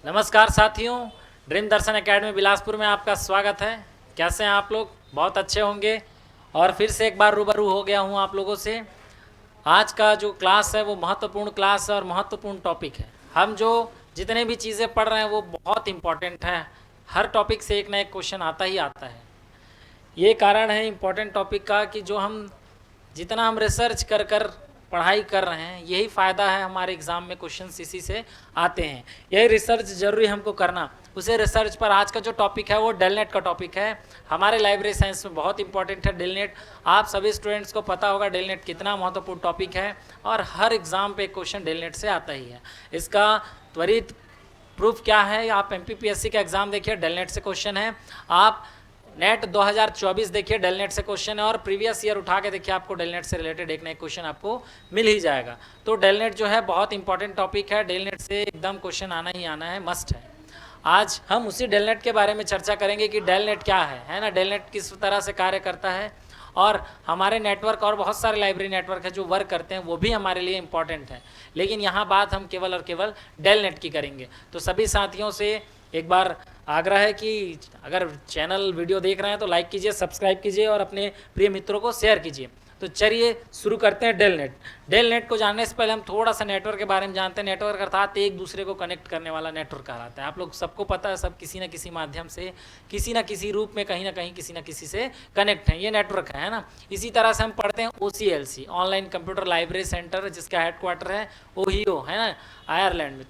नमस्कार साथियों, ड्रीम दर्शन एकेडमी बिलासपुर में आपका स्वागत है। कैसे हैं आप लोग? बहुत अच्छे होंगे। और फिर से एक बार रूबरू हो गया हूं आप लोगों से। आज का जो क्लास है वो महत्वपूर्ण क्लास है और महत्वपूर्ण टॉपिक है। हम जो जितने भी चीज़ें पढ़ रहे हैं वो बहुत इम्पॉर्टेंट है। हर टॉपिक से एक ना एक क्वेश्चन आता ही आता है। ये कारण है इम्पोर्टेंट टॉपिक का कि जो हम जितना हम रिसर्च कर कर पढ़ाई कर रहे हैं, यही फ़ायदा है। हमारे एग्ज़ाम में क्वेश्चंस इसी से आते हैं। यही रिसर्च ज़रूरी हमको करना। उसे रिसर्च पर आज का जो टॉपिक है वो डेलनेट का टॉपिक है। हमारे लाइब्रेरी साइंस में बहुत इंपॉर्टेंट है डेलनेट। आप सभी स्टूडेंट्स को पता होगा डेलनेट कितना महत्वपूर्ण टॉपिक है और हर एग्ज़ाम पे क्वेश्चन डेलनेट से आता ही है। इसका त्वरित प्रूफ क्या है? आप MPPSC का एग्ज़ाम देखिए, डेलनेट से क्वेश्चन है। आप नेट 2024 देखिए, डेलनेट से क्वेश्चन है। और प्रीवियस ईयर उठा के देखिए, आपको डेलनेट से रिलेटेड एक नया क्वेश्चन आपको मिल ही जाएगा। तो डेलनेट जो है बहुत इंपॉर्टेंट टॉपिक है। डेलनेट से एकदम क्वेश्चन आना ही आना है, मस्ट है। आज हम उसी डेलनेट के बारे में चर्चा करेंगे कि डेलनेट क्या है ना, डेलनेट किस तरह से कार्य करता है। और हमारे नेटवर्क और बहुत सारे लाइब्रेरी नेटवर्क है जो वर्क करते हैं, वो भी हमारे लिए इम्पॉर्टेंट है। लेकिन यहाँ बात हम केवल और केवल डेलनेट की करेंगे। तो सभी साथियों से एक बार आग्रह है कि अगर चैनल वीडियो देख रहे हैं तो लाइक कीजिए, सब्सक्राइब कीजिए और अपने प्रिय मित्रों को शेयर कीजिए। तो चलिए शुरू करते हैं डेलनेट। डेलनेट को जानने से पहले हम थोड़ा सा नेटवर्क के बारे में जानते हैं। नेटवर्क अर्थात एक दूसरे को कनेक्ट करने वाला नेटवर्क कहलाता है। आप लोग सबको पता है, सब किसी न किसी माध्यम से, किसी न किसी रूप में, कहीं ना कहीं, किसी न किसी से कनेक्ट हैं। ये नेटवर्क है ना। इसी तरह से हम पढ़ते हैं OCLC, online computer library centre, जिसका हेडक्वार्टर है ओहियो, है ना, आयरलैंड में।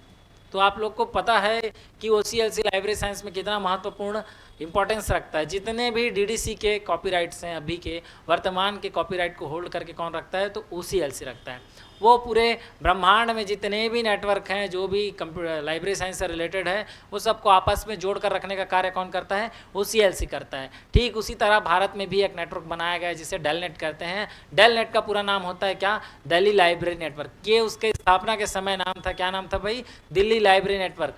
तो आप लोग को पता है कि OCLC लाइब्रेरी साइंस में कितना महत्वपूर्ण इंपॉर्टेंस रखता है। जितने भी DDC के कॉपीराइट्स हैं, अभी के वर्तमान के कॉपीराइट को होल्ड करके कौन रखता है? तो OCLC रखता है। वो पूरे ब्रह्मांड में जितने भी नेटवर्क हैं, जो भी कंप्यूटर लाइब्रेरी साइंस से रिलेटेड है, वो सबको आपस में जोड़ कर रखने का कार्य कौन करता है? OCLC करता है। ठीक उसी तरह भारत में भी एक नेटवर्क बनाया गया है जिसे डेलनेट कहते हैं। डेलनेट का पूरा नाम होता है क्या? Delhi library network. ये उसके स्थापना के समय नाम था, क्या नाम था भाई? Delhi library network.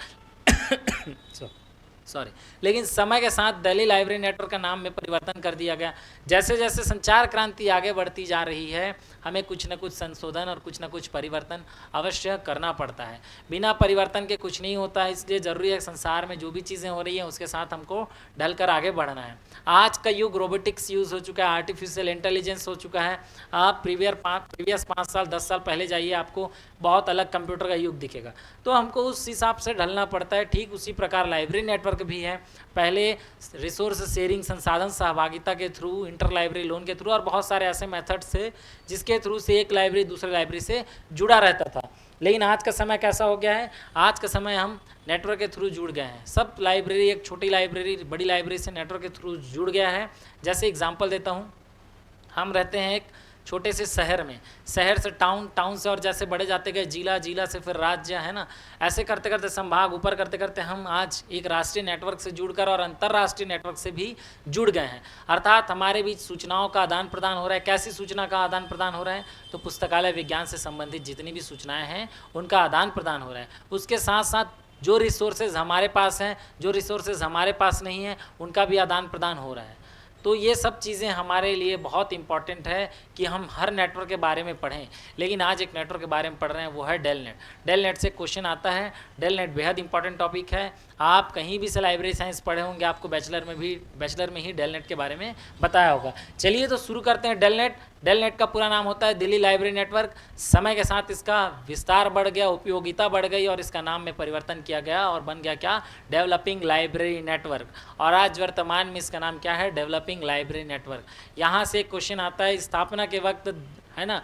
सॉरी। लेकिन समय के साथ दिल्ली लाइब्रेरी नेटवर्क का नाम में परिवर्तन कर दिया गया। जैसे जैसे संचार क्रांति आगे बढ़ती जा रही है, हमें कुछ न कुछ संशोधन और कुछ न कुछ परिवर्तन अवश्य करना पड़ता है। बिना परिवर्तन के कुछ नहीं होता है। इसलिए ज़रूरी है संसार में जो भी चीज़ें हो रही हैं उसके साथ हमको ढलकर आगे बढ़ना है। आज का युग रोबोटिक्स यूज़ हो चुका है, आर्टिफिशियल इंटेलिजेंस हो चुका है। आप प्रीवियस 5 साल 10 साल पहले जाइए, आपको बहुत अलग कंप्यूटर का युग दिखेगा। तो हमको उस हिसाब से ढलना पड़ता है। ठीक उसी प्रकार लाइब्रेरी नेटवर्क भी है। पहले रिसोर्स शेयरिंग, संसाधन सहभागिता के थ्रू, इंटर लाइब्रेरी लोन के थ्रू और बहुत सारे ऐसे मेथड्स थे जिसके थ्रू से एक लाइब्रेरी दूसरे लाइब्रेरी से जुड़ा रहता था। लेकिन आज का समय कैसा हो गया है? आज का समय हम नेटवर्क के थ्रू जुड़ गए हैं। सब लाइब्रेरी, एक छोटी लाइब्रेरी बड़ी लाइब्रेरी से नेटवर्क के थ्रू जुड़ गया है। जैसे एग्जांपल देता हूँ, हम रहते हैं एक छोटे से शहर में, शहर से टाउन, टाउन से और जैसे बड़े जाते गए जिला, जिला से फिर राज्य, है ना। ऐसे करते करते संभाग, ऊपर करते करते हम आज एक राष्ट्रीय नेटवर्क से जुड़कर और अंतर्राष्ट्रीय नेटवर्क से भी जुड़ गए हैं। अर्थात हमारे बीच सूचनाओं का आदान प्रदान हो रहा है। कैसी सूचना का आदान प्रदान हो रहा है? तो पुस्तकालय विज्ञान से संबंधित जितनी भी सूचनाएँ हैं उनका आदान प्रदान हो रहा है। उसके साथ साथ जो रिसोर्सेज हमारे पास हैं, जो रिसोर्सेज हमारे पास नहीं हैं, उनका भी आदान प्रदान हो रहा है। तो ये सब चीज़ें हमारे लिए बहुत इंपॉर्टेंट है कि हम हर नेटवर्क के बारे में पढ़ें। लेकिन आज एक नेटवर्क के बारे में पढ़ रहे हैं, वो है डेलनेट। डेलनेट से क्वेश्चन आता है। डेलनेट बेहद इंपॉर्टेंट टॉपिक है। आप कहीं भी से लाइब्रेरी साइंस पढ़े होंगे, आपको बैचलर में ही डेलनेट के बारे में बताया होगा। चलिए तो शुरू करते हैं। डेलनेट, डेलनेट का पूरा नाम होता है दिल्ली लाइब्रेरी नेटवर्क। समय के साथ इसका विस्तार बढ़ गया, उपयोगिता बढ़ गई और इसका नाम में परिवर्तन किया गया और बन गया क्या? Developing library network. और आज वर्तमान में इसका नाम क्या है? Developing library network. यहाँ से एक क्वेश्चन आता है, स्थापना के वक्त, है ना,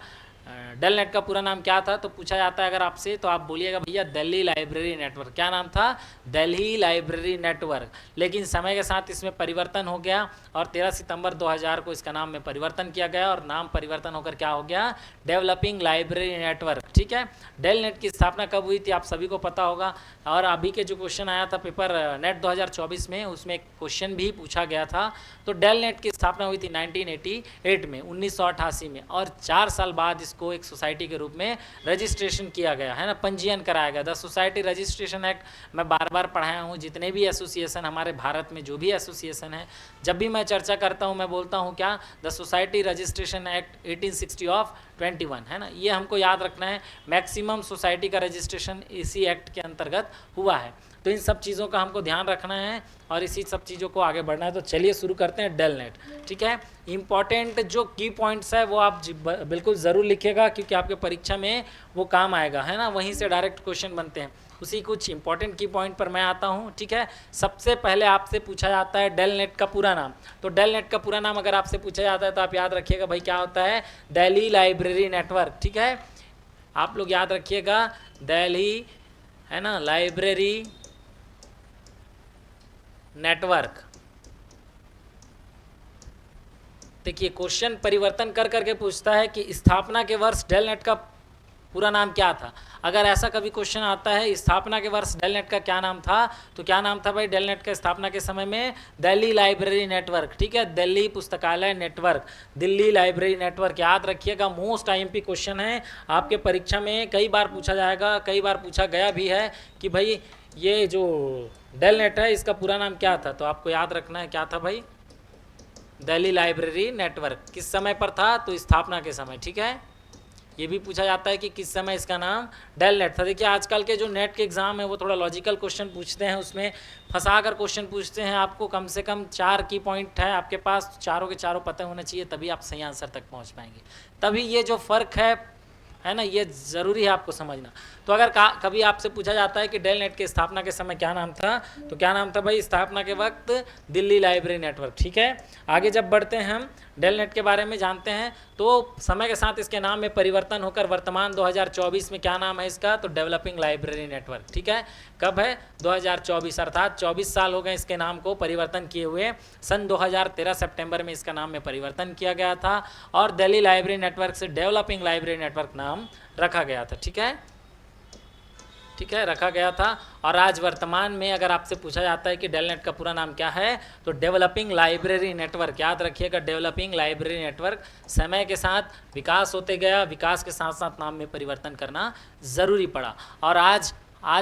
डेलनेट का पूरा नाम क्या था? तो पूछा जाता है अगर आपसे, तो आप बोलिएगा भैया दिल्ली लाइब्रेरी नेटवर्क। क्या नाम था? Delhi library network. लेकिन समय के साथ इसमें परिवर्तन हो गया और 13 सितंबर 2000 को इसका नाम में परिवर्तन किया गया और नाम परिवर्तन होकर क्या हो गया? Developing library network. ठीक है। डेलनेट की स्थापना कब हुई थी आप सभी को पता होगा। और अभी के जो क्वेश्चन आया था पेपर नेट 2024 में, उसमें एक क्वेश्चन भी पूछा गया था। तो डेलनेट की स्थापना हुई थी 1988 में, 1988 में। और 4 साल बाद इसको एक सोसाइटी के रूप में रजिस्ट्रेशन किया गया है ना, पंजीयन कराया गया। द सोसाइटी रजिस्ट्रेशन एक्ट मैं बार बार पढ़ाया हूँ, जितने भी एसोसिएशन हमारे भारत में जो भी एसोसिएशन है, जब भी मैं चर्चा करता हूँ मैं बोलता हूँ क्या, the society registration act 1860 of 21 है ना, ये हमको याद रखना है। मैक्सिमम सोसाइटी का रजिस्ट्रेशन इसी एक्ट के अंतर्गत हुआ है, तो इन सब चीज़ों का हमको ध्यान रखना है और इसी सब चीज़ों को आगे बढ़ना है। तो चलिए शुरू करते हैं डेल नेट। ठीक है, इंपॉर्टेंट जो की पॉइंट्स है वो आप बिल्कुल ज़रूर लिखिएगा, क्योंकि आपके परीक्षा में वो काम आएगा है ना, वहीं से डायरेक्ट क्वेश्चन बनते हैं। उसी कुछ इंपॉर्टेंट की पॉइंट पर मैं आता हूँ। ठीक है, सबसे पहले आपसे पूछा जाता है डेल नेट का पूरा नाम। तो डेल नेट का पूरा नाम अगर आपसे पूछा जाता है तो आप याद रखिएगा भाई क्या होता है, दिल्ली लाइब्रेरी नेटवर्क। ठीक है, आप लोग याद रखिएगा दिल्ली है ना लाइब्रेरी नेटवर्क। देखिए क्वेश्चन परिवर्तन कर करके पूछता है कि स्थापना के वर्ष डेल नेट का पूरा नाम क्या था। अगर ऐसा कभी क्वेश्चन आता है स्थापना के वर्ष डेल नेट का क्या नाम था, तो क्या नाम था भाई डेल नेट का स्थापना के समय में, दिल्ली लाइब्रेरी नेटवर्क। ठीक है, दिल्ली पुस्तकालय नेटवर्क, दिल्ली लाइब्रेरी नेटवर्क, याद रखिएगा। मोस्ट आईएमपी क्वेश्चन है, आपके परीक्षा में कई बार पूछा जाएगा, कई बार पूछा गया भी है कि भाई ये जो डेल नेट है इसका पूरा नाम क्या था। तो आपको याद रखना है क्या था भाई, दिल्ली लाइब्रेरी नेटवर्क। किस समय पर था, तो स्थापना के समय। ठीक है, ये भी पूछा जाता है कि किस समय इसका नाम डेल नेट था। देखिए आजकल के जो नेट के एग्ज़ाम है वो थोड़ा लॉजिकल क्वेश्चन पूछते हैं, उसमें फंसा कर क्वेश्चन पूछते हैं। आपको कम से कम 4 की पॉइंट है आपके पास, चारों के चारों पता होना चाहिए, तभी आप सही आंसर तक पहुंच पाएंगे। तभी ये जो फ़र्क है ना, ये ज़रूरी है आपको समझना। तो अगर कभी आपसे पूछा जाता है कि डेल नेट की स्थापना के समय क्या नाम था, तो क्या नाम था भाई, स्थापना के वक्त दिल्ली लाइब्रेरी नेटवर्क। ठीक है, आगे जब बढ़ते हैं हम डेल नेट के बारे में जानते हैं, तो समय के साथ इसके नाम में परिवर्तन होकर वर्तमान 2024 में क्या नाम है इसका, तो डेवलपिंग लाइब्रेरी नेटवर्क। ठीक है, कब है, 2024, अर्थात 24 साल हो गए इसके नाम को परिवर्तन किए हुए। सन 2013 सितंबर में इसका नाम में परिवर्तन किया गया था और दिल्ली लाइब्रेरी नेटवर्क से डेवलपिंग लाइब्रेरी नेटवर्क नाम रखा गया था। ठीक है, ठीक है, रखा गया था। और आज वर्तमान में अगर आपसे पूछा जाता है कि डेल नेट का पूरा नाम क्या है, तो डेवलपिंग लाइब्रेरी नेटवर्क, याद रखिएगा डेवलपिंग लाइब्रेरी नेटवर्क। समय के साथ विकास होते गया, विकास के साथ साथ नाम में परिवर्तन करना ज़रूरी पड़ा। और आज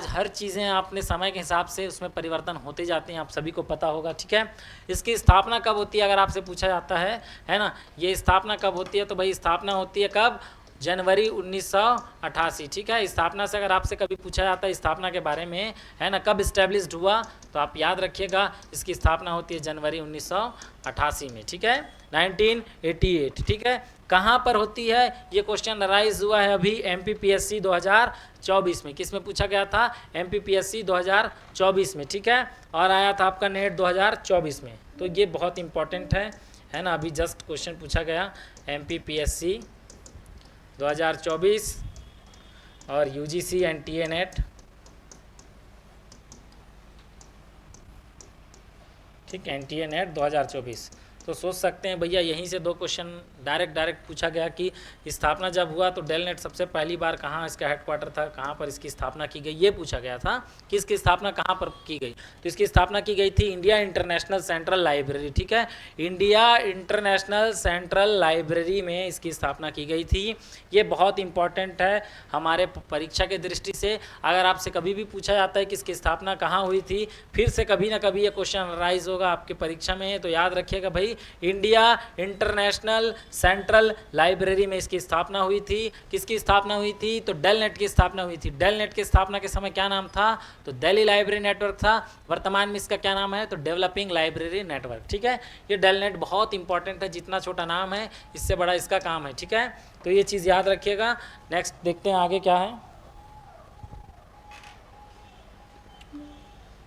हर चीज़ें आपने समय के हिसाब से उसमें परिवर्तन होते जाते हैं, आप सभी को पता होगा। ठीक है, इसकी स्थापना कब होती है अगर आपसे पूछा जाता है ना, ये स्थापना कब होती है, तो भाई स्थापना होती है कब, जनवरी 1988। ठीक है, स्थापना से अगर आपसे कभी पूछा जाता है स्थापना के बारे में है ना, कब इस्टेब्लिश्ड हुआ, तो आप याद रखिएगा इसकी स्थापना होती है जनवरी 1988 में। ठीक है, 1988। ठीक है, कहाँ पर होती है, ये क्वेश्चन अराइज हुआ है अभी MPPSC 2024 में। किस में पूछा गया था, MPPSC 2024 में। ठीक है, और आया था आपका नेट 2024 में। तो ये बहुत इंपॉर्टेंट है ना, अभी जस्ट क्वेश्चन पूछा गया MPPSC 2024 और UGC NTA नेट। ठीक, NTA नेट 2024। तो सोच सकते हैं भैया यहीं से 2 क्वेश्चन डायरेक्ट पूछा गया कि स्थापना जब हुआ तो डेल नेट सबसे पहली बार कहाँ इसका हेडक्वार्टर था, कहाँ पर इसकी स्थापना की गई, ये पूछा गया था कि इसकी स्थापना कहाँ पर की गई। तो इसकी स्थापना की गई थी इंडिया इंटरनेशनल सेंट्रल लाइब्रेरी। ठीक है, इंडिया इंटरनेशनल सेंट्रल लाइब्रेरी में इसकी स्थापना की गई थी। ये बहुत इंपॉर्टेंट है हमारे परीक्षा के दृष्टि से। अगर आपसे कभी भी पूछा जाता है कि इसकी स्थापना कहाँ हुई थी, फिर से कभी ना कभी ये क्वेश्चन राइज होगा आपके परीक्षा में, तो याद रखिएगा भाई इंडिया इंटरनेशनल सेंट्रल लाइब्रेरी में इसकी स्थापना हुई थी। किसकी स्थापना हुई थी, तो डेल नेट की स्थापना हुई थी। डेल नेट की स्थापना के समय क्या नाम था, तो दिल्ली लाइब्रेरी नेटवर्क था। वर्तमान में इसका क्या नाम है, तो डेवलपिंग लाइब्रेरी नेटवर्क। ठीक है, ये डेल नेट बहुत इंपॉर्टेंट है, जितना छोटा नाम है इससे बड़ा इसका काम है। ठीक है, तो ये चीज़ याद रखिएगा। नेक्स्ट देखते हैं आगे क्या है।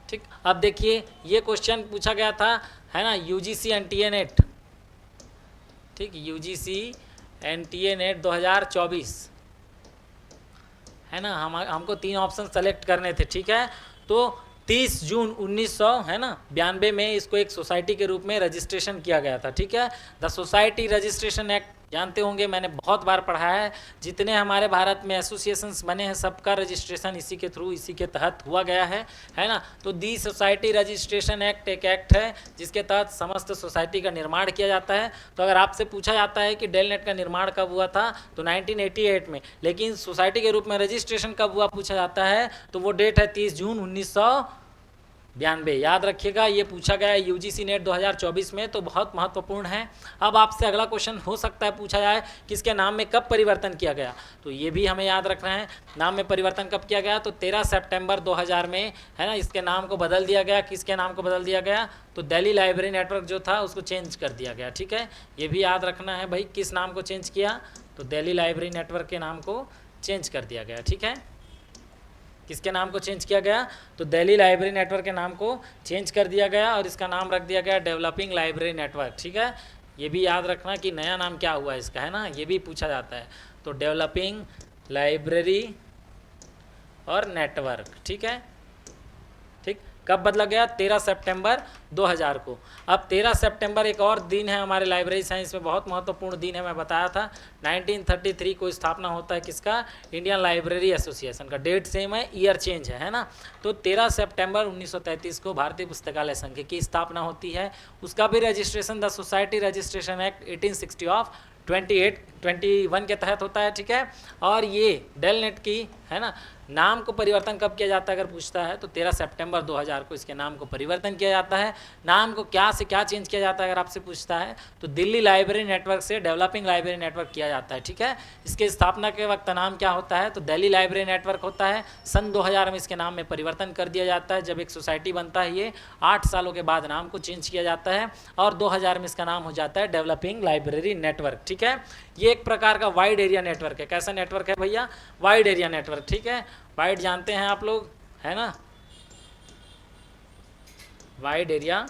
ठीक, अब देखिए ये क्वेश्चन पूछा गया था है ना, UGC NTA नेट। ठीक, UGC NTA नेट 2024 है ना, हमको 3 ऑप्शन सेलेक्ट करने थे। ठीक है, तो 30 जून 1900 है ना 92 में इसको एक सोसाइटी के रूप में रजिस्ट्रेशन किया गया था। ठीक है, द सोसाइटी रजिस्ट्रेशन एक्ट जानते होंगे, मैंने बहुत बार पढ़ा है, जितने हमारे भारत में एसोसिएशंस बने हैं सबका रजिस्ट्रेशन इसी के थ्रू, इसी के तहत हुआ गया है ना। तो दी सोसाइटी रजिस्ट्रेशन एक्ट एक एक्ट है जिसके तहत समस्त सोसाइटी का निर्माण किया जाता है। तो अगर आपसे पूछा जाता है कि डेलनेट का निर्माण कब हुआ था, तो 1988 में, लेकिन सोसाइटी के रूप में रजिस्ट्रेशन कब हुआ पूछा जाता है, तो वो डेट है 30 जून 1992। याद रखिएगा, ये पूछा गया है यूजीसी नेट 2024 में, तो बहुत महत्वपूर्ण है। अब आपसे अगला क्वेश्चन हो सकता है पूछा जाए किसके नाम में कब परिवर्तन किया गया, तो ये भी हमें याद रखना है। नाम में परिवर्तन कब किया गया, तो 13 सितंबर 2000 में, है ना। इसके नाम को बदल दिया गया, किसके नाम को बदल दिया गया, तो दिल्ली लाइब्रेरी नेटवर्क जो था उसको चेंज कर दिया गया। ठीक है, ये भी याद रखना है भाई, किस नाम को चेंज किया, तो दिल्ली लाइब्रेरी नेटवर्क के नाम को चेंज कर दिया गया। ठीक है, किसके नाम को चेंज किया गया, तो दिल्ली लाइब्रेरी नेटवर्क के नाम को चेंज कर दिया गया और इसका नाम रख दिया गया डेवलपिंग लाइब्रेरी नेटवर्क। ठीक है, ये भी याद रखना कि नया नाम क्या हुआ इसका, है ना, ये भी पूछा जाता है। तो डेवलपिंग लाइब्रेरी और नेटवर्क। ठीक है, ठीक, कब बदला गया, 13 सितंबर 2000 को। अब 13 सितंबर एक और दिन है हमारे लाइब्रेरी साइंस में, बहुत महत्वपूर्ण दिन है, मैं बताया था। 1933 को स्थापना होता है किसका, इंडियन लाइब्रेरी एसोसिएशन का। डेट सेम है, ईयर चेंज है ना। तो 13 सितंबर 1933 को भारतीय पुस्तकालय संघ की स्थापना होती है। उसका भी registration the society registration act 1860 of 21 के तहत होता है। ठीक है, और ये डेलनेट की, है ना, नाम को परिवर्तन कब किया जाता है अगर पूछता है, तो 13 सितंबर 2000 को इसके नाम को परिवर्तन किया जाता है। नाम को क्या से क्या चेंज किया जाता है अगर आपसे पूछता है, तो दिल्ली लाइब्रेरी नेटवर्क से डेवलपिंग लाइब्रेरी नेटवर्क किया जाता है। ठीक है, इसके स्थापना के वक्त नाम क्या होता है, तो दिल्ली लाइब्रेरी नेटवर्क होता है। सन 2000 में इसके नाम में परिवर्तन कर दिया जाता है। जब एक सोसाइटी बनता है ये 8 सालों के बाद नाम को चेंज किया जाता है और 2000 में इसका नाम हो जाता है डेवलपिंग लाइब्रेरी नेटवर्क। ठीक है, ये एक प्रकार का वाइड एरिया नेटवर्क है। कैसा नेटवर्क है भैया, वाइड एरिया नेटवर्क। ठीक है, वाइड जानते हैं आप लोग, है ना, वाइड एरिया,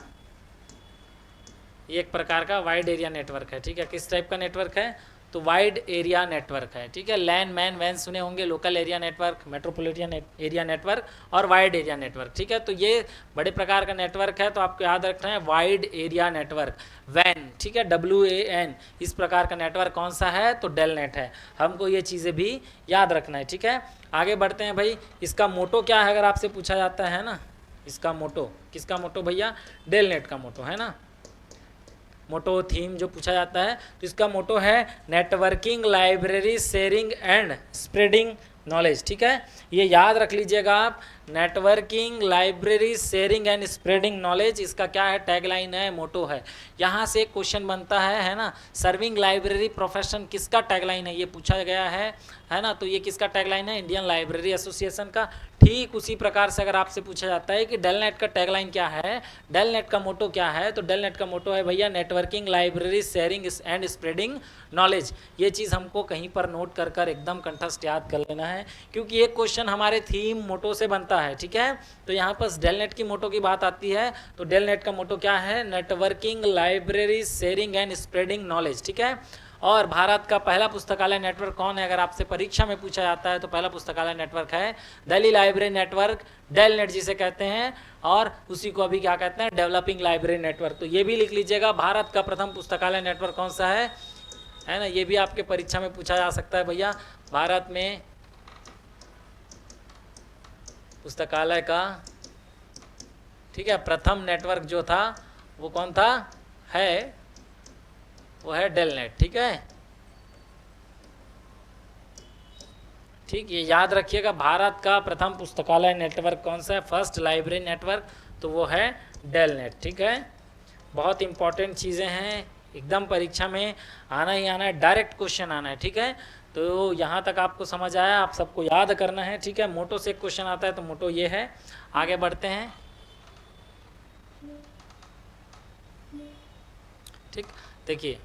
ये एक प्रकार का वाइड एरिया नेटवर्क है। ठीक है, किस टाइप का नेटवर्क है, तो वाइड एरिया नेटवर्क है। ठीक है, लैन मैन वैन सुने होंगे, local area network, metropolitan area network और वाइड एरिया नेटवर्क। ठीक है, तो ये बड़े प्रकार का नेटवर्क है, तो आपको याद रखना है वाइड एरिया नेटवर्क, वैन। ठीक है, WAN, इस प्रकार का नेटवर्क कौन सा है, तो डेलनेट है। हमको ये चीज़ें भी याद रखना है। ठीक है, आगे बढ़ते हैं भाई। इसका मोटो क्या है अगर आपसे पूछा जाता है ना, इसका मोटो, किसका मोटो भैया, डेलनेट का मोटो, है ना। मोटो थीम जो पूछा जाता है, तो इसका मोटो है networking library sharing and spreading knowledge. ठीक है, ये याद रख लीजिएगा आप, networking library sharing and spreading knowledge, इसका क्या है, टैगलाइन है, मोटो है। यहाँ से एक क्वेश्चन बनता है ना, सर्विंग लाइब्रेरी प्रोफेशन किसका टैगलाइन है, ये पूछा गया है ना। तो ये किसका टैगलाइन है, इंडियन लाइब्रेरी एसोसिएशन का। ठीक उसी प्रकार से अगर आपसे पूछा जाता है कि डेलनेट का टैगलाइन क्या है, डेलनेट का मोटो क्या है, तो डेलनेट का मोटो है भैया networking library sharing and spreading knowledge. ये चीज़ हमको कहीं पर नोट कर कर एकदम कंठस्थ याद कर लेना है, क्योंकि एक क्वेश्चन हमारे थीम मोटो से बनता है। ठीक है, तो यहाँ पर डेलनेट की मोटो की बात आती है, तो डेलनेट का मोटो क्या है, networking library sharing and spreading knowledge. ठीक है, और भारत का पहला पुस्तकालय नेटवर्क कौन है अगर आपसे परीक्षा में पूछा जाता है, तो पहला पुस्तकालय नेटवर्क है दिल्ली लाइब्रेरी नेटवर्क, डेलनेट जिसे कहते हैं, और उसी को अभी क्या कहते हैं, डेवलपिंग लाइब्रेरी नेटवर्क। तो ये भी लिख लीजिएगा, भारत का प्रथम पुस्तकालय नेटवर्क कौन सा है ना। ये भी आपके परीक्षा में पूछा जा सकता है भैया, भारत में पुस्तकालय का, ठीक है, प्रथम नेटवर्क जो था वो कौन था, वो है डेलनेट। ठीक है, ठीक, ये याद रखिएगा, भारत का प्रथम पुस्तकालय नेटवर्क कौन सा है, फर्स्ट लाइब्रेरी नेटवर्क, तो वो है डेलनेट। ठीक है, बहुत इंपॉर्टेंट चीज़ें हैं, एकदम परीक्षा में आना ही आना है, डायरेक्ट क्वेश्चन आना है। ठीक है, तो यहाँ तक आपको समझ आया, आप सबको याद करना है। ठीक है, मोटो से क्वेश्चन आता है, तो मोटो ये है। आगे बढ़ते हैं। ठीक, देखिए,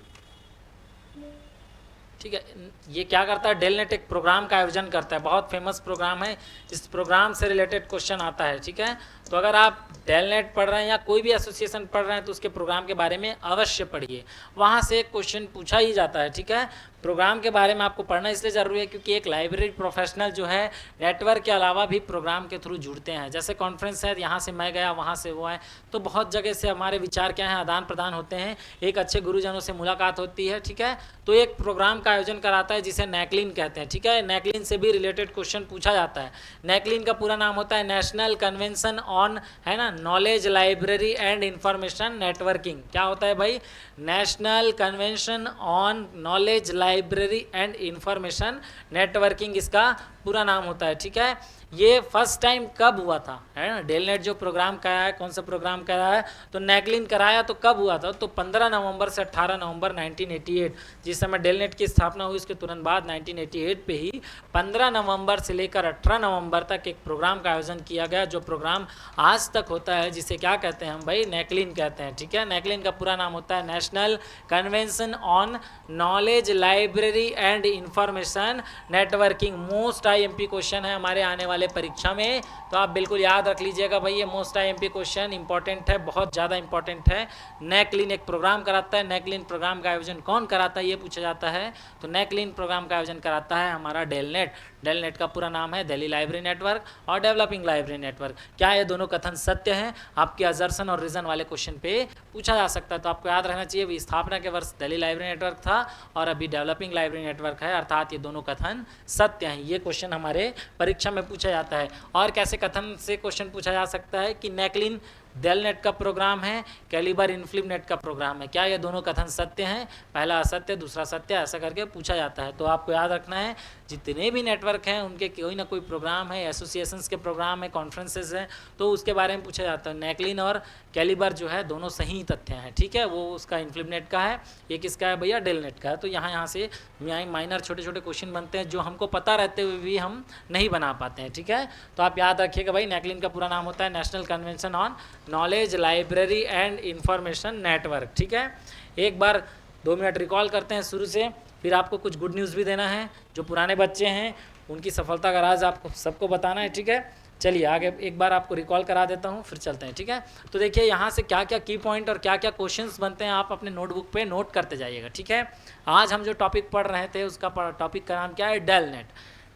ठीक है, ये क्या करता है, डेलनेट एक प्रोग्राम का आयोजन करता है, बहुत फेमस प्रोग्राम है, इस प्रोग्राम से रिलेटेड क्वेश्चन आता है। ठीक है, तो अगर आप डेलनेट पढ़ रहे हैं या कोई भी एसोसिएशन पढ़ रहे हैं, तो उसके प्रोग्राम के बारे में अवश्य पढ़िए, वहाँ से एक क्वेश्चन पूछा ही जाता है। ठीक है, प्रोग्राम के बारे में आपको पढ़ना इसलिए ज़रूरी है क्योंकि एक लाइब्रेरी प्रोफेशनल जो है नेटवर्क के अलावा भी प्रोग्राम के थ्रू जुड़ते हैं। जैसे कॉन्फ्रेंस है, यहाँ से मैं गया, वहाँ से वो आए, तो बहुत जगह से हमारे विचार क्या हैं, आदान प्रदान होते हैं, एक अच्छे गुरुजनों से मुलाकात होती है, ठीक है। तो एक प्रोग्राम का आयोजन कराता है जिसे नैकलिन कहते हैं, ठीक है। नैकलिन से भी रिलेटेड क्वेश्चन पूछा जाता है। नैकलिन का पूरा नाम होता है नेशनल कन्वेंशन ऑन, है ना, knowledge library and information networking. क्या होता है भाई? National convention on knowledge library and information networking इसका पूरा नाम होता है, ठीक है। ये फर्स्ट टाइम कब हुआ था, है ना? डेलनेट जो प्रोग्राम कराया है, कौन सा प्रोग्राम कराया है, तो नैकलिन कराया तो कब हुआ था? तो 15 नवंबर से 18 नवंबर 1988, जिस समय डेलनेट की स्थापना हुई उसके तुरंत बाद 1988 पे ही 15 नवंबर से लेकर 18 नवंबर तक एक प्रोग्राम का आयोजन किया गया, जो प्रोग्राम आज तक होता है, जिसे क्या कहते हैं हम भाई? नैकलिन कहते हैं, ठीक है। नैकलिन का पूरा नाम होता है national convention on knowledge library and information networking. Most IMP question है हमारे आने वाले परीक्षा में, तो आप बिल्कुल याद रख लीजिएगा भाई, ये मोस्ट IMP क्वेश्चन इंपॉर्टेंट है, बहुत ज़्यादा इंपॉर्टेंट है। नैकलिन एक प्रोग्राम कराता है, नैकलिन प्रोग्राम का आयोजन कौन कराता है ये पूछा जाता है, तो नैकलिन प्रोग्राम का आयोजन कराता है हमारा डेलनेट। डेलनेट का पूरा नाम है दिल्ली लाइब्रेरी नेटवर्क और डेवलपिंग लाइब्रेरी नेटवर्क। क्या ये दोनों कथन सत्य हैं? आपके असर्शन और रीजन वाले क्वेश्चन पे पूछा जा सकता है, तो आपको याद रहना चाहिए स्थापना के वर्ष दिल्ली लाइब्रेरी नेटवर्क था और अभी डेवलपिंग लाइब्रेरी नेटवर्क है, अर्थात ये दोनों कथन सत्य हैं। ये क्वेश्चन हमारे परीक्षा में पूछा जाता है। और कैसे कथन से क्वेश्चन पूछा जा सकता है कि नैकलिन डेलनेट का प्रोग्राम है, कैलिबर इन्फ्लिपनेट का प्रोग्राम है, क्या ये दोनों कथन सत्य हैं? पहला असत्य, दूसरा सत्य, ऐसा करके पूछा जाता है। तो आपको याद रखना है जितने भी नेटवर्क हैं उनके कोई ना कोई प्रोग्राम है, एसोसिएशंस के प्रोग्राम है, कॉन्फ्रेंसेस हैं, तो उसके बारे में पूछा जाता है। नैकलिन और कैलिबर जो है दोनों सही तथ्य हैं, ठीक है। वो उसका इन्फ्लिपनेट का है, ये किसका है भैया? डेलनेट का है। तो यहाँ से माइनर छोटे छोटे क्वेश्चन बनते हैं जो हमको पता रहते हुए भी हम नहीं बना पाते हैं, ठीक है। तो आप याद रखिएगा भाई, नैकलिन का पूरा नाम होता है national convention on knowledge library and information network, ठीक है। एक बार 2 मिनट रिकॉल करते हैं शुरू से, फिर आपको कुछ गुड न्यूज़ भी देना है। जो पुराने बच्चे हैं उनकी सफलता का राज आपको सबको बताना है, ठीक है। चलिए आगे एक बार आपको रिकॉल करा देता हूँ, फिर चलते हैं, ठीक है। तो देखिए यहाँ से क्या क्या की पॉइंट और क्या क्या क्वेश्चंस बनते हैं, आप अपने नोटबुक पे नोट करते जाइएगा, ठीक है। आज हम जो टॉपिक पढ़ रहे थे उसका टॉपिक का नाम क्या है? डेलनेट।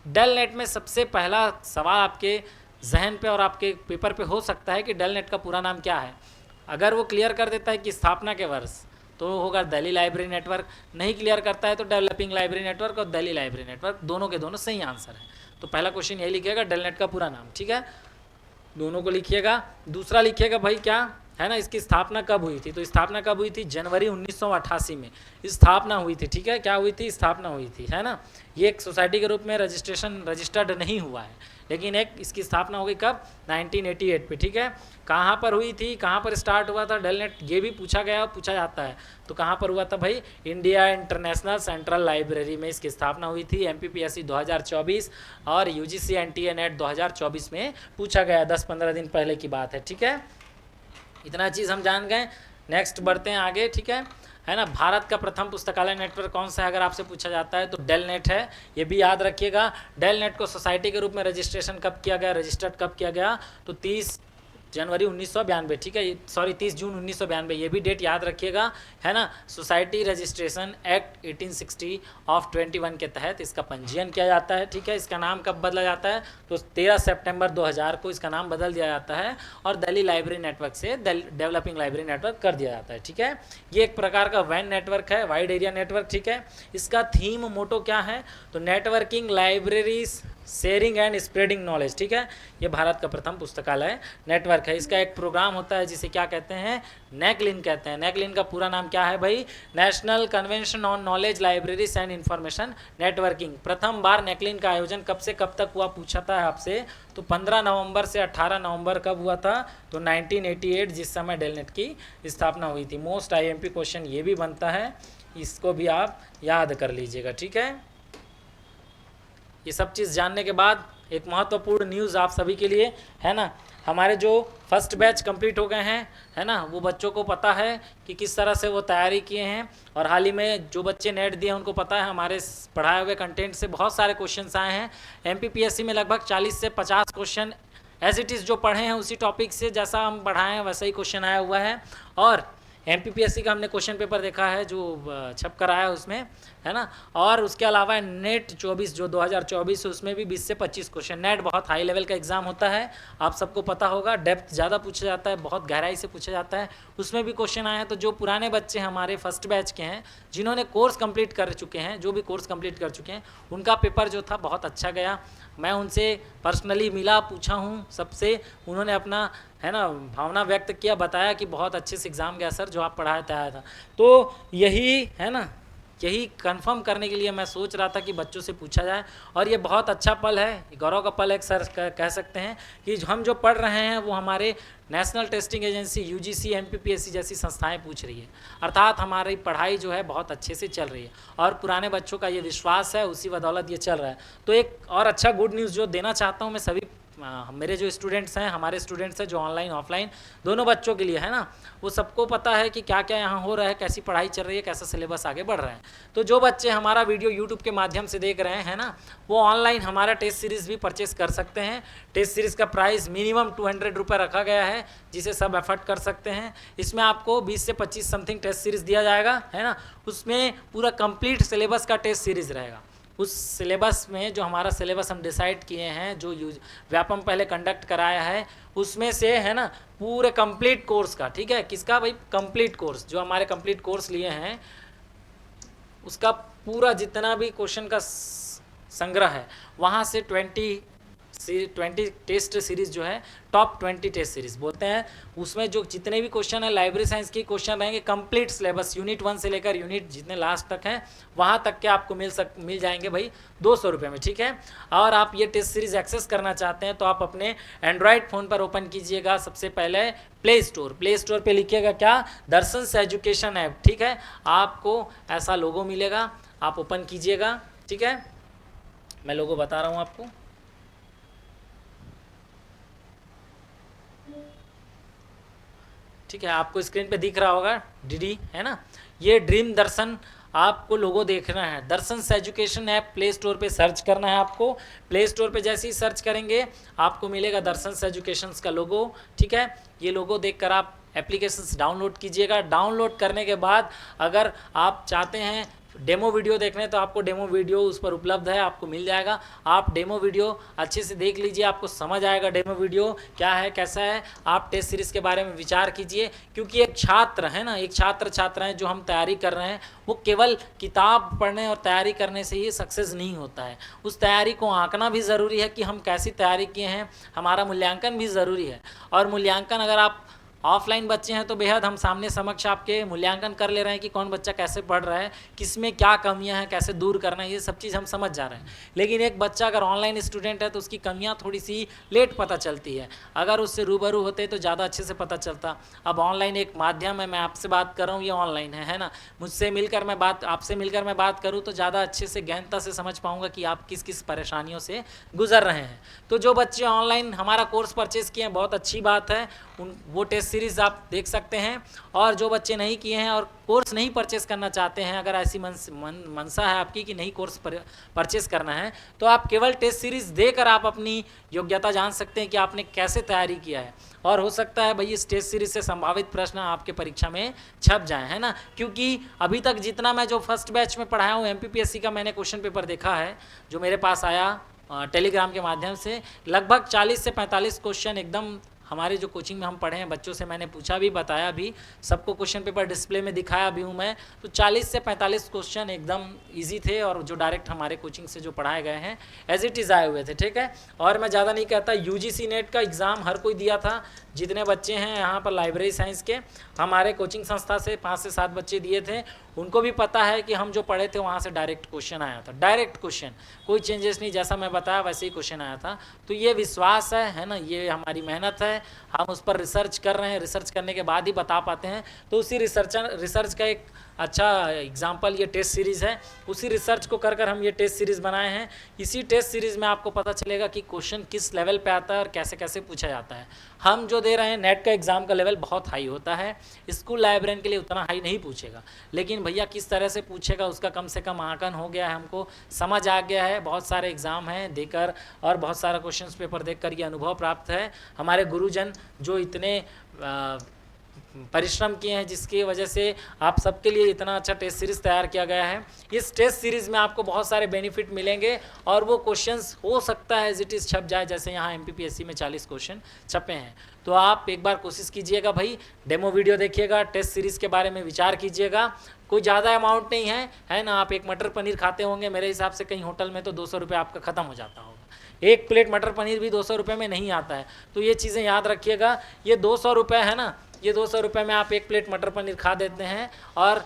डेलनेट में सबसे पहला सवाल आपके जहन पे और आपके पेपर पे हो सकता है कि डेलनेट का पूरा नाम क्या है। अगर वो क्लियर कर देता है कि स्थापना के वर्ष, तो होगा दिल्ली लाइब्रेरी नेटवर्क। नहीं क्लियर करता है तो डेवलपिंग लाइब्रेरी नेटवर्क और दिल्ली लाइब्रेरी नेटवर्क, दोनों के दोनों सही आंसर है। तो पहला क्वेश्चन यही लिखिएगा, डेलनेट का पूरा नाम, ठीक है। दोनों को लिखिएगा। दूसरा लिखिएगा भाई क्या है ना, इसकी स्थापना कब हुई थी? तो स्थापना कब हुई थी? जनवरी 1988 में स्थापना हुई थी, ठीक है। क्या हुई थी? स्थापना हुई थी, है ना। ये एक सोसाइटी के रूप में रजिस्टर्ड नहीं हुआ है, लेकिन एक इसकी स्थापना हो गई कब? 1988 पे, ठीक है। कहाँ पर हुई थी, कहाँ पर स्टार्ट हुआ था डेलनेट, ये भी पूछा गया और पूछा जाता है। तो कहाँ पर हुआ था भाई? इंडिया इंटरनेशनल सेंट्रल लाइब्रेरी में इसकी स्थापना हुई थी। MPPSC 2024 और UGC NTA NET 2024 में पूछा गया, 10-15 दिन पहले की बात है, ठीक है। इतना चीज़ हम जान गए। नेक्स्ट बढ़ते हैं आगे, ठीक है ना। भारत का प्रथम पुस्तकालय नेटवर्क कौन सा है अगर आपसे पूछा जाता है तो डेलनेट है, ये भी याद रखिएगा। डेलनेट को सोसाइटी के रूप में रजिस्ट्रेशन कब किया गया, रजिस्टर्ड कब किया गया? तो 30 जनवरी 1992, ठीक है, सॉरी 30 जून 1992, ये भी डेट याद रखिएगा, है ना। सोसाइटी रजिस्ट्रेशन एक्ट 1860 ऑफ 21 के तहत इसका पंजीयन किया जाता है, ठीक है। इसका नाम कब बदला जाता है? तो 13 सितंबर 2000 को इसका नाम बदल दिया जाता है और दिल्ली लाइब्रेरी नेटवर्क से डेवलपिंग लाइब्रेरी नेटवर्क कर दिया जाता है, ठीक है। ये एक प्रकार का वैन नेटवर्क है, वाइड एरिया नेटवर्क, ठीक है। इसका थीम मोटो क्या है? तो networking libraries sharing and spreading knowledge, ठीक है। ये भारत का प्रथम पुस्तकालय नेटवर्क है। इसका एक प्रोग्राम होता है जिसे क्या कहते हैं? नैकलिन कहते हैं। नैकलिन का पूरा नाम क्या है भाई? National convention on knowledge libraries and information networking. प्रथम बार नैकलिन का आयोजन कब से कब तक हुआ पूछाता है आपसे, तो 15 नवंबर से 18 नवंबर कब हुआ था? तो 1988, जिस समय डेलनेट की स्थापना हुई थी। मोस्ट IMP क्वेश्चन ये भी बनता है, इसको भी आप याद कर लीजिएगा, ठीक है। ये सब चीज़ जानने के बाद एक महत्वपूर्ण न्यूज़ आप सभी के लिए, है ना। हमारे जो फर्स्ट बैच कंप्लीट हो गए हैं, है ना, वो बच्चों को पता है कि किस तरह से वो तैयारी किए हैं। और हाल ही में जो बच्चे नेट दिए उनको पता है हमारे पढ़ाए हुए कंटेंट से बहुत सारे क्वेश्चंस आए हैं। MPPSC में लगभग 40 से 50 क्वेश्चन एज इट इज़ जो पढ़े हैं उसी टॉपिक से, जैसा हम पढ़ाएँ हैं वैसा ही क्वेश्चन आया हुआ है। और एमपीपीएससी का हमने क्वेश्चन पेपर देखा है जो छप कर आया उसमें, है ना। और उसके अलावा नेट 24 जो 2024 है उसमें भी 20 से 25 क्वेश्चन। नेट बहुत हाई लेवल का एग्जाम होता है, आप सबको पता होगा, डेप्थ ज़्यादा पूछा जाता है, बहुत गहराई से पूछा जाता है, उसमें भी क्वेश्चन आए हैं। तो जो पुराने बच्चे हमारे फर्स्ट बैच के हैं, जिन्होंने कोर्स कंप्लीट कर चुके हैं, जो भी कोर्स कंप्लीट कर चुके हैं, उनका पेपर जो था बहुत अच्छा गया। मैं उनसे पर्सनली मिला, पूछा हूँ सबसे, उन्होंने अपना, है ना, भावना व्यक्त किया, बताया कि बहुत अच्छे से एग्ज़ाम गया सर, जो आप पढ़ाया था। तो यही है ना, यही कंफर्म करने के लिए मैं सोच रहा था कि बच्चों से पूछा जाए। और ये बहुत अच्छा पल है, गौरव का पल है सर, कह सकते हैं कि हम जो पढ़ रहे हैं वो हमारे national testing agency UGC MPPSC जैसी संस्थाएं पूछ रही है, अर्थात हमारी पढ़ाई जो है बहुत अच्छे से चल रही है और पुराने बच्चों का ये विश्वास है, उसी बदौलत ये चल रहा है। तो एक और अच्छा गुड न्यूज़ जो देना चाहता हूँ मैं सभी मेरे जो स्टूडेंट्स हैं, हमारे स्टूडेंट्स हैं जो ऑनलाइन ऑफलाइन दोनों बच्चों के लिए, है ना, वो सबको पता है कि क्या क्या यहाँ हो रहा है, कैसी पढ़ाई चल रही है, कैसा सिलेबस आगे बढ़ रहा है। तो जो बच्चे हमारा वीडियो यूट्यूब के माध्यम से देख रहे हैं ना, वो ऑनलाइन हमारा टेस्ट सीरीज़ भी परचेस कर सकते हैं। टेस्ट सीरीज़ का प्राइस मिनिमम 200 रुपये रखा गया है, जिसे सब एफर्ट कर सकते हैं। इसमें आपको 20 से 25 समथिंग टेस्ट सीरीज़ दिया जाएगा, है ना। उसमें पूरा कंप्लीट सिलेबस का टेस्ट सीरीज़ रहेगा। उस सिलेबस में जो हमारा सिलेबस हम डिसाइड किए हैं, जो व्यापम पहले कंडक्ट कराया है, उसमें से, है ना, पूरे कंप्लीट कोर्स का, ठीक है, किसका भाई, कंप्लीट कोर्स, जो हमारे कंप्लीट कोर्स लिए हैं उसका पूरा जितना भी क्वेश्चन का संग्रह है, वहाँ से 20 टेस्ट सीरीज़ जो है, टॉप 20 टेस्ट सीरीज़ बोलते हैं, उसमें जो जितने भी क्वेश्चन है लाइब्रेरी साइंस के क्वेश्चन रहेंगे, कंप्लीट सिलेबस यूनिट 1 से लेकर यूनिट जितने लास्ट तक हैं वहाँ तक के आपको मिल जाएंगे भाई 200 रुपये में, ठीक है। और आप ये टेस्ट सीरीज़ एक्सेस करना चाहते हैं तो आप अपने एंड्रॉयड फ़ोन पर ओपन कीजिएगा। सबसे पहले प्ले स्टोर पे लिखिएगा क्या, दर्शन एजुकेशन ऐप, ठीक है। आपको ऐसा लोगो मिलेगा, आप ओपन कीजिएगा, ठीक है। मैं लोगो बता रहा हूँ आपको, ठीक है, आपको स्क्रीन पे दिख रहा होगा डीडी, है ना। ये ड्रीम दर्शन आपको लोगो देखना है, दर्शन एजुकेशन ऐप प्ले स्टोर पे सर्च करना है आपको। प्ले स्टोर पे जैसे ही सर्च करेंगे आपको मिलेगा दर्शन एजुकेशन का लोगो, ठीक है। ये लोगो देखकर आप एप्लीकेशंस डाउनलोड कीजिएगा। डाउनलोड करने के बाद अगर आप चाहते हैं डेमो वीडियो देखने तो आपको डेमो वीडियो उस पर उपलब्ध है, आपको मिल जाएगा। आप डेमो वीडियो अच्छे से देख लीजिए, आपको समझ आएगा डेमो वीडियो क्या है, कैसा है। आप टेस्ट सीरीज़ के बारे में विचार कीजिए, क्योंकि एक छात्र है ना, एक छात्राएं जो हम तैयारी कर रहे हैं, वो केवल किताब पढ़ने और तैयारी करने से ही सक्सेस नहीं होता है। उस तैयारी को आंकना भी ज़रूरी है कि हम कैसी तैयारी किए हैं, हमारा मूल्यांकन भी ज़रूरी है। और मूल्यांकन अगर आप ऑफलाइन बच्चे हैं तो बेहद हम सामने समक्ष आपके मूल्यांकन कर ले रहे हैं कि कौन बच्चा कैसे पढ़ रहा है, किस में क्या कमियां हैं, कैसे दूर करना है, ये सब चीज़ हम समझ जा रहे हैं। लेकिन एक बच्चा अगर ऑनलाइन स्टूडेंट है तो उसकी कमियां थोड़ी सी लेट पता चलती है, अगर उससे रूबरू होते तो ज़्यादा अच्छे से पता चलता। अब ऑनलाइन एक माध्यम है, मैं आपसे बात कर रहा हूँ, ये ऑनलाइन है ना। मुझसे मिलकर मैं आपसे मिलकर मैं बात करूँ तो ज़्यादा अच्छे से गहनता से समझ पाऊँगा कि आप किस किस परेशानियों से गुजर रहे हैं। तो जो बच्चे ऑनलाइन हमारा कोर्स परचेज़ किए हैं, बहुत अच्छी बात है, वो टेस्ट सीरीज़ आप देख सकते हैं। और जो बच्चे नहीं किए हैं और कोर्स नहीं परचेस करना चाहते हैं, अगर ऐसी मनसा है आपकी कि नहीं कोर्स परचेस करना है, तो आप केवल टेस्ट सीरीज़ देकर आप अपनी योग्यता जान सकते हैं कि आपने कैसे तैयारी किया है। और हो सकता है भाई इस टेस्ट सीरीज़ से संभावित प्रश्न आपके परीक्षा में छप जाएँ, है ना। क्योंकि अभी तक जितना मैं जो फर्स्ट बैच में पढ़ाया हूँ, एमपीपीएससी का मैंने क्वेश्चन पेपर देखा है जो मेरे पास आया टेलीग्राम के माध्यम से, लगभग 40 से 45 क्वेश्चन एकदम हमारे जो कोचिंग में हम पढ़े हैं बच्चों से मैंने पूछा भी, बताया भी, सबको क्वेश्चन पेपर डिस्प्ले में दिखाया भी हूँ मैं। तो 40 से 45 क्वेश्चन एकदम इजी थे और जो डायरेक्ट हमारे कोचिंग से जो पढ़ाए गए हैं एज इट इज़ आए हुए थे, ठीक है। और मैं ज़्यादा नहीं कहता, यूजीसी नेट का एग्ज़ाम हर कोई दिया था, जितने बच्चे हैं यहाँ पर लाइब्रेरी साइंस के, हमारे कोचिंग संस्था से 5 से 7 बच्चे दिए थे, उनको भी पता है कि हम जो पढ़े थे वहाँ से डायरेक्ट क्वेश्चन आया था, डायरेक्ट क्वेश्चन, कोई चेंजेस नहीं, जैसा मैं बताया वैसे ही क्वेश्चन आया था। तो ये विश्वास है ना, ये हमारी मेहनत है, हम उस पर रिसर्च कर रहे हैं, रिसर्च करने के बाद ही बता पाते हैं। तो उसी रिसर्च का एक अच्छा एग्जाम्पल ये टेस्ट सीरीज़ है, उसी रिसर्च को कर हम ये टेस्ट सीरीज़ बनाए हैं। इसी टेस्ट सीरीज़ में आपको पता चलेगा कि क्वेश्चन किस लेवल पे आता है और कैसे कैसे पूछा जाता है। हम जो दे रहे हैं नेट का एग्ज़ाम का लेवल बहुत हाई होता है, स्कूल लाइब्रेरियन के लिए उतना हाई नहीं पूछेगा, लेकिन भैया किस तरह से पूछेगा उसका कम से कम आंकन हो गया है, हमको समझ आ गया है। बहुत सारे एग्ज़ाम हैं देकर और बहुत सारा क्वेश्चन पेपर देख कर ये अनुभव प्राप्त है। हमारे गुरुजन जो इतने परिश्रम किए हैं, जिसकी वजह से आप सबके लिए इतना अच्छा टेस्ट सीरीज़ तैयार किया गया है। इस टेस्ट सीरीज़ में आपको बहुत सारे बेनिफिट मिलेंगे और वो क्वेश्चंस हो सकता है एज इट इज़ छप जाए, जैसे यहाँ MPPSC में 40 क्वेश्चन छपे हैं। तो आप एक बार कोशिश कीजिएगा भाई, डेमो वीडियो देखिएगा, टेस्ट सीरीज़ के बारे में विचार कीजिएगा। कोई ज़्यादा अमाउंट नहीं है ना। आप एक मटर पनीर खाते होंगे, मेरे हिसाब से कहीं होटल में तो 200 रुपये आपका ख़त्म हो जाता होगा। एक प्लेट मटर पनीर भी 200 रुपये में नहीं आता है। तो ये चीज़ें याद रखिएगा। ये 200 रुपये है ना, ये 200 रुपये में आप एक प्लेट मटर पनीर खा देते हैं और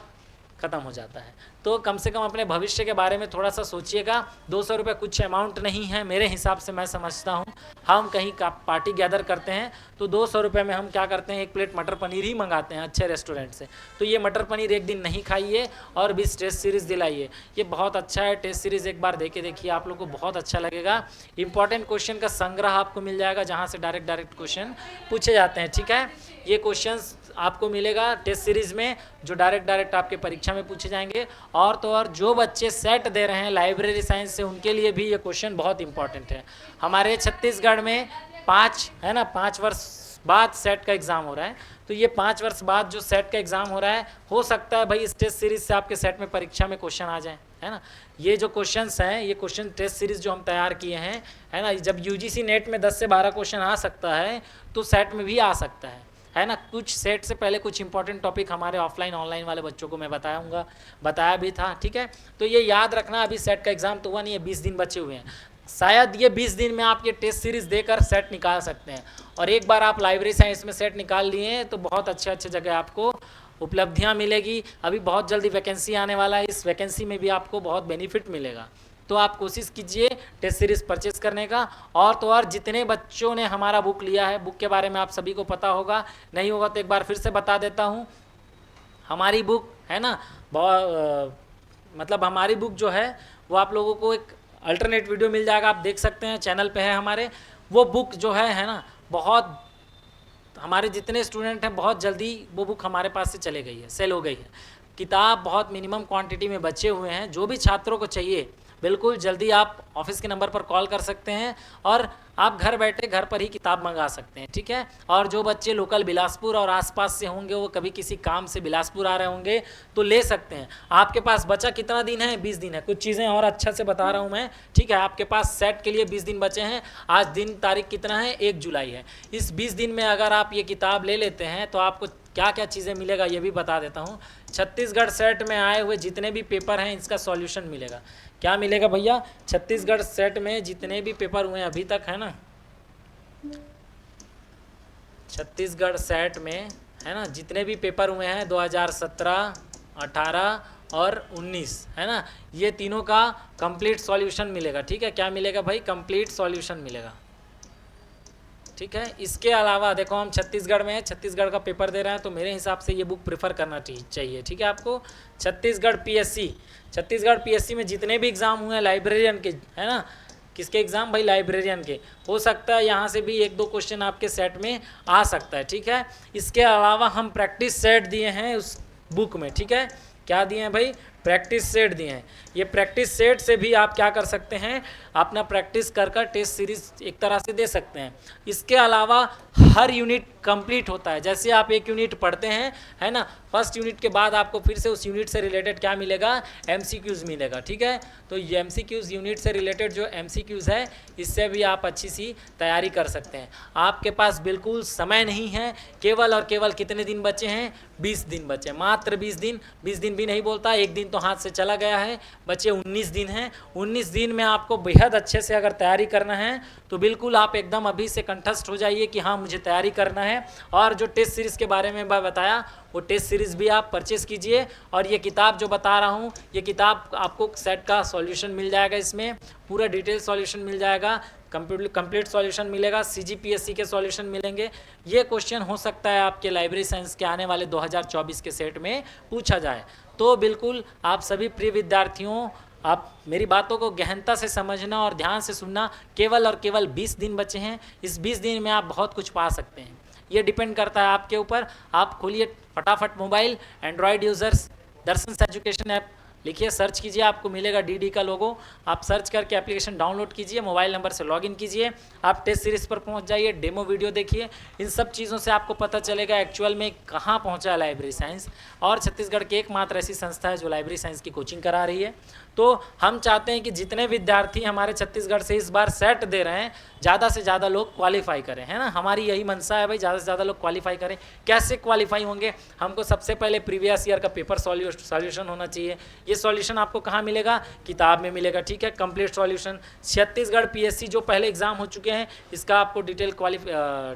ख़त्म हो जाता है। तो कम से कम अपने भविष्य के बारे में थोड़ा सा सोचिएगा। 200 रुपये कुछ अमाउंट नहीं है मेरे हिसाब से, मैं समझता हूँ। हम कहीं का पार्टी गैदर करते हैं तो 200 रुपये में हम क्या करते हैं, एक प्लेट मटर पनीर ही मंगाते हैं अच्छे रेस्टोरेंट से। तो ये मटर पनीर एक दिन नहीं खाइए और 20 टेस्ट सीरीज़ दिलाइए। ये बहुत अच्छा है, टेस्ट सीरीज़ एक बार दे के देखिए, आप लोग को बहुत अच्छा लगेगा। इंपॉर्टेंट क्वेश्चन का संग्रह आपको मिल जाएगा, जहाँ से डायरेक्ट क्वेश्चन पूछे जाते हैं। ठीक है, ये क्वेश्चंस आपको मिलेगा टेस्ट सीरीज़ में, जो डायरेक्ट आपके परीक्षा में पूछे जाएंगे। और तो और जो बच्चे सेट दे रहे हैं लाइब्रेरी साइंस से, उनके लिए भी ये क्वेश्चन बहुत इंपॉर्टेंट है। हमारे छत्तीसगढ़ में 5 वर्ष बाद सेट का एग्ज़ाम हो रहा है। तो ये 5 वर्ष बाद जो सेट का एग्ज़ाम हो रहा है, हो सकता है भाई इस टेस्ट सीरीज़ से आपके सेट में परीक्षा में क्वेश्चन आ जाए, है ना। ये जो क्वेश्चंस हैं, ये क्वेश्चन टेस्ट सीरीज़ जो हम तैयार किए हैं, है ना, जब UGC नेट में 10 से 12 क्वेश्चन आ सकता है तो सेट में भी आ सकता है ना। कुछ सेट से पहले कुछ इंपॉर्टेंट टॉपिक हमारे ऑफलाइन ऑनलाइन वाले बच्चों को मैं बताया भी था। ठीक है, तो ये याद रखना। अभी सेट का एग्ज़ाम तो हुआ नहीं है, 20 दिन बचे हुए हैं। शायद ये 20 दिन में आप ये टेस्ट सीरीज़ देकर सेट निकाल सकते हैं। और एक बार आप लाइब्रेरी साइंस में सेट निकाल लिए हैं तो बहुत अच्छे जगह आपको उपलब्धियाँ मिलेगी। अभी बहुत जल्दी वैकेंसी आने वाला है, इस वैकेंसी में भी आपको बहुत बेनिफिट मिलेगा। तो आप कोशिश कीजिए टेस्ट सीरीज़ परचेस करने का। और तो और जितने बच्चों ने हमारा बुक लिया है, बुक के बारे में आप सभी को पता होगा, नहीं होगा तो एक बार फिर से बता देता हूँ। हमारी बुक है ना, मतलब हमारी बुक जो है वो आप लोगों को एक अल्टरनेट वीडियो मिल जाएगा, आप देख सकते हैं, चैनल पे है हमारे। वो बुक जो है ना, बहुत हमारे जितने स्टूडेंट हैं बहुत जल्दी वो बुक हमारे पास से चले गई है, सेल हो गई है। किताब बहुत मिनिमम क्वांटिटी में बचे हुए हैं। जो भी छात्रों को चाहिए बिल्कुल जल्दी आप ऑफिस के नंबर पर कॉल कर सकते हैं और आप घर बैठे घर पर ही किताब मंगा सकते हैं। ठीक है, और जो बच्चे लोकल बिलासपुर और आसपास से होंगे, वो कभी किसी काम से बिलासपुर आ रहे होंगे तो ले सकते हैं। आपके पास बचा कितना दिन है? 20 दिन है। कुछ चीज़ें और अच्छा से बता रहा हूँ मैं। ठीक है, आपके पास सेट के लिए 20 दिन बचे हैं। आज दिन तारीख कितना है? 1 जुलाई है। इस 20 दिन में अगर आप ये किताब ले लेते हैं तो आपको क्या क्या चीज़ें मिलेगा ये भी बता देता हूँ। छत्तीसगढ़ सेट में आए हुए जितने भी पेपर हैं इसका सॉल्यूशन मिलेगा। क्या मिलेगा भैया? छत्तीसगढ़ सेट में जितने भी पेपर हुए हैं अभी तक, है ना, छत्तीसगढ़ सेट में, है ना, जितने भी पेपर हुए हैं 2017, 18 और 19, है ना, ये तीनों का कंप्लीट सॉल्यूशन मिलेगा। ठीक है, क्या मिलेगा भाई? कंप्लीट सॉल्यूशन मिलेगा। ठीक है, इसके अलावा देखो हम छत्तीसगढ़ में है, छत्तीसगढ़ का पेपर दे रहे हैं तो मेरे हिसाब से ये बुक प्रेफर करना चाहिए। ठीक है, आपको छत्तीसगढ़ पीएससी में जितने भी एग्ज़ाम हुए हैं लाइब्रेरियन के, है ना, किसके एग्ज़ाम भाई? लाइब्रेरियन के। हो सकता है यहाँ से भी 1-2 क्वेश्चन आपके सेट में आ सकता है। ठीक है, इसके अलावा हम प्रैक्टिस सेट दिए हैं उस बुक में। ठीक है, क्या दिए हैं भाई? प्रैक्टिस सेट दिए हैं। ये प्रैक्टिस सेट से भी आप क्या कर सकते हैं? अपना प्रैक्टिस कर टेस्ट सीरीज एक तरह से दे सकते हैं। इसके अलावा हर यूनिट कंप्लीट होता है। जैसे आप एक यूनिट पढ़ते हैं, है ना, फर्स्ट यूनिट के बाद आपको फिर से उस यूनिट से रिलेटेड क्या मिलेगा? MCQs मिलेगा। ठीक है, तो ये MCQs यूनिट से रिलेटेड जो MCQs है, इससे भी आप अच्छी सी तैयारी कर सकते हैं। आपके पास बिल्कुल समय नहीं है, केवल और केवल कितने दिन बचे हैं? 20 दिन बचे, मात्र 20 दिन। 20 दिन भी नहीं बोलता, एक दिन तो हाथ से चला गया है, बचे 19 दिन हैं। 19 दिन में आपको बेहद अच्छे से अगर तैयारी करना है तो बिल्कुल आप एकदम अभी से कंठस्थ हो जाइए कि हाँ मुझे तैयारी करना है। और जो टेस्ट सीरीज़ के बारे में मैं बताया वो टेस्ट सीरीज़ भी आप परचेज़ कीजिए। और ये किताब जो बता रहा हूँ, ये किताब आपको सेट का सॉल्यूशन मिल जाएगा, इसमें पूरा डिटेल सॉल्यूशन मिल जाएगा, कंप्लीट सॉल्यूशन मिलेगा, CGPSC के सॉल्यूशन मिलेंगे। ये क्वेश्चन हो सकता है आपके लाइब्रेरी साइंस के आने वाले 2024 के सेट में पूछा जाए। तो बिल्कुल आप सभी प्रिय विद्यार्थियों, आप मेरी बातों को गहनता से समझना और ध्यान से सुनना। केवल और केवल 20 दिन बचे हैं। इस 20 दिन में आप बहुत कुछ पा सकते हैं। ये डिपेंड करता है आपके ऊपर। आप खोलिए फटाफट मोबाइल, एंड्रॉयड यूज़र्स दर्शन एजुकेशन ऐप लिखिए, सर्च कीजिए, आपको मिलेगा डीडी का लोगो। आप सर्च करके एप्लीकेशन डाउनलोड कीजिए, मोबाइल नंबर से लॉगिन कीजिए, आप टेस्ट सीरीज़ पर पहुंच जाइए, डेमो वीडियो देखिए। इन सब चीज़ों से आपको पता चलेगा एक्चुअल में कहाँ पहुंचा है लाइब्रेरी साइंस। और छत्तीसगढ़ की एकमात्र ऐसी संस्था है जो लाइब्रेरी साइंस की कोचिंग करा रही है। तो हम चाहते हैं कि जितने विद्यार्थी हमारे छत्तीसगढ़ से इस बार सेट दे रहे हैं, ज़्यादा से ज़्यादा लोग क्वालिफाई करें, है ना। हमारी यही मंशा है भाई, ज़्यादा से ज़्यादा लोग क्वालिफाई करें। कैसे क्वालिफाई होंगे? हमको सबसे पहले प्रीवियस ईयर का पेपर सॉल्यूशन होना चाहिए। ये सॉल्यूशन आपको कहाँ मिलेगा? किताब में मिलेगा, ठीक है। कंप्लीट सॉल्यूशन छत्तीसगढ़ पीएससी जो पहले एग्जाम हो चुके हैं, इसका आपको डिटेल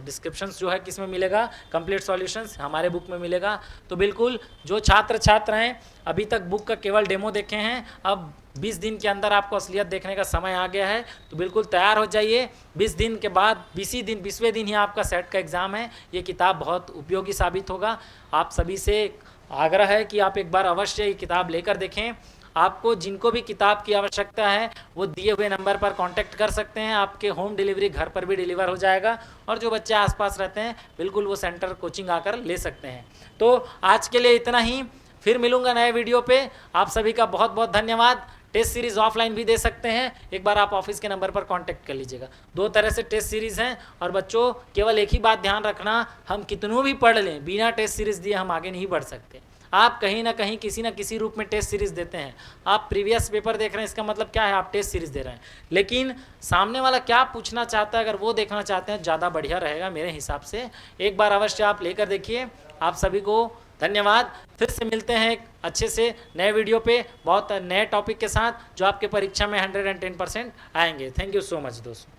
डिस्क्रिप्शन जो है किस में मिलेगा? कंप्लीट सॉल्यूशंस हमारे बुक में मिलेगा। तो बिल्कुल जो छात्र हैं अभी तक बुक का केवल डेमो देखे हैं, अब 20 दिन के अंदर आपको असलियत देखने का समय आ गया है। तो बिल्कुल तैयार हो जाइए। 20 दिन के बाद 20वें दिन ही आपका सेट का एग्ज़ाम है। ये किताब बहुत उपयोगी साबित होगा। आप सभी से आग्रह है कि आप एक बार अवश्य ये किताब लेकर देखें। आपको जिनको भी किताब की आवश्यकता है वो दिए हुए नंबर पर कांटेक्ट कर सकते हैं। आपके होम डिलीवरी घर पर भी डिलीवर हो जाएगा। और जो बच्चे आसपास रहते हैं बिल्कुल वो सेंटर कोचिंग आकर ले सकते हैं। तो आज के लिए इतना ही, फिर मिलूंगा नए वीडियो पे। आप सभी का बहुत बहुत धन्यवाद। टेस्ट सीरीज़ ऑफलाइन भी दे सकते हैं, एक बार आप ऑफिस के नंबर पर कांटेक्ट कर लीजिएगा। 2 तरह से टेस्ट सीरीज़ हैं। और बच्चों केवल एक ही बात ध्यान रखना, हम कितनों भी पढ़ लें, बिना टेस्ट सीरीज़ दिए हम आगे नहीं बढ़ सकते। आप कहीं ना कहीं किसी ना किसी रूप में टेस्ट सीरीज़ देते हैं। आप प्रीवियस पेपर देख रहे हैं, इसका मतलब क्या है? आप टेस्ट सीरीज़ दे रहे हैं। लेकिन सामने वाला क्या पूछना चाहता है, अगर वो देखना चाहते हैं ज़्यादा बढ़िया रहेगा मेरे हिसाब से। एक बार अवश्य आप लेकर देखिए। आप सभी को धन्यवाद। फिर से मिलते हैं एक अच्छे से नए वीडियो पे, बहुत नए टॉपिक के साथ जो आपके परीक्षा में 110% आएंगे। थैंक यू सो मच दोस्तों।